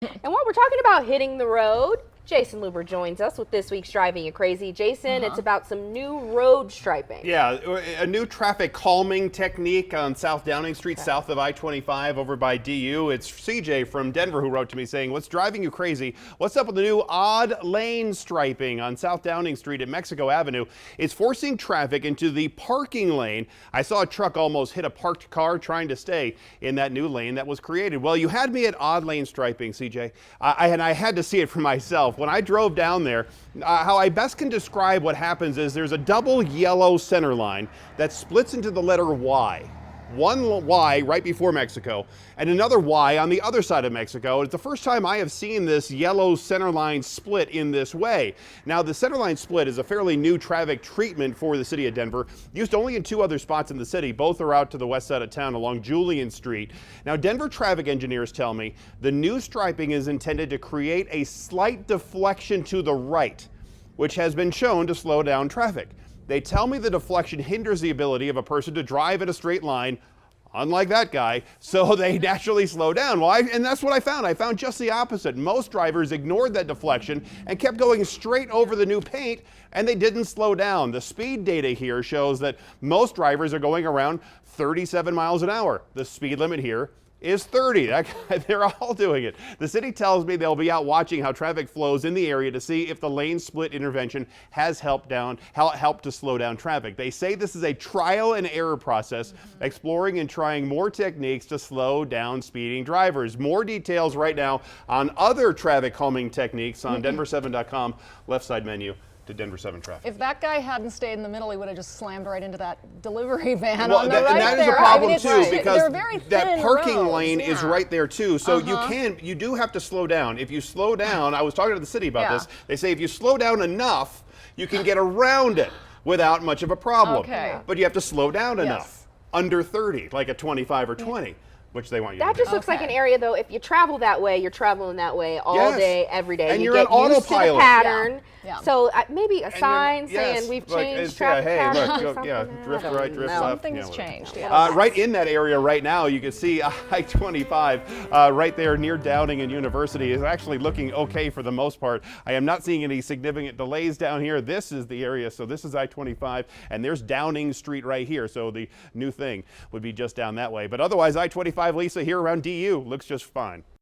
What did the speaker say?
And while we're talking about hitting the road, Jason Luber joins us with this week's Driving You Crazy. Jason, it's about some new road striping. Yeah, a new traffic calming technique on South Downing Street, south of I-25 over by DU. It's CJ from Denver who wrote to me saying, "What's driving you crazy? What's up with the new odd lane striping on South Downing Street at Mexico Avenue? It's forcing traffic into the parking lane. I saw a truck almost hit a parked car trying to stay in that new lane that was created." Well, you had me at odd lane striping, CJ, and I had to see it for myself. When I drove down there, how I best can describe what happens is there's a double yellow center line that splits into the letter Y. One Y right before Mexico and another Y on the other side of Mexico. It's the first time I have seen this yellow center line split in this way. Now, the center line split is a fairly new traffic treatment for the city of Denver, used only in 2 other spots in the city. Both are out to the west side of town along Julian Street. Now, Denver traffic engineers tell me the new striping is intended to create a slight deflection to the right, which has been shown to slow down traffic. They tell me the deflection hinders the ability of a person to drive in a straight line, unlike that guy, so they naturally slow down. Well, and that's what I found. I found just the opposite. Most drivers ignored that deflection and kept going straight over the new paint, and they didn't slow down. The speed data here shows that most drivers are going around 37 miles an hour. The speed limit here is 30. They're all doing it. The city tells me they'll be out watching how traffic flows in the area to see if the lane split intervention has helped to slow down traffic. They say this is a trial and error process, exploring and trying more techniques to slow down speeding drivers. More details right now on other traffic calming techniques on denver7.com, left side menu to Denver 7 traffic. If that guy hadn't stayed in the middle, he would have just slammed right into that delivery van well, on the right and that there. is a problem I mean, too, because that parking roads, lane is right there too. So you do have to slow down. If you slow down, I was talking to the city about this. They say if you slow down enough, you can get around it without much of a problem. Okay. But you have to slow down enough, under 30, like a 25 or 20. Which they want you to do. That just looks like an area, though, if you travel that way, you're traveling that way all day, every day. And you you're get on used to the autopilot. pattern. Yeah. So maybe a sign saying we've changed traffic patterns. Drift right, drift left. Something has changed. Right in that area right now, you can see I-25 right there near Downing and University is actually looking okay for the most part. I am not seeing any significant delays down here. This is the area, so this is I-25, and there's Downing Street right here. So the new thing would be just down that way. But otherwise, I-25, Lisa, here around DU looks just fine.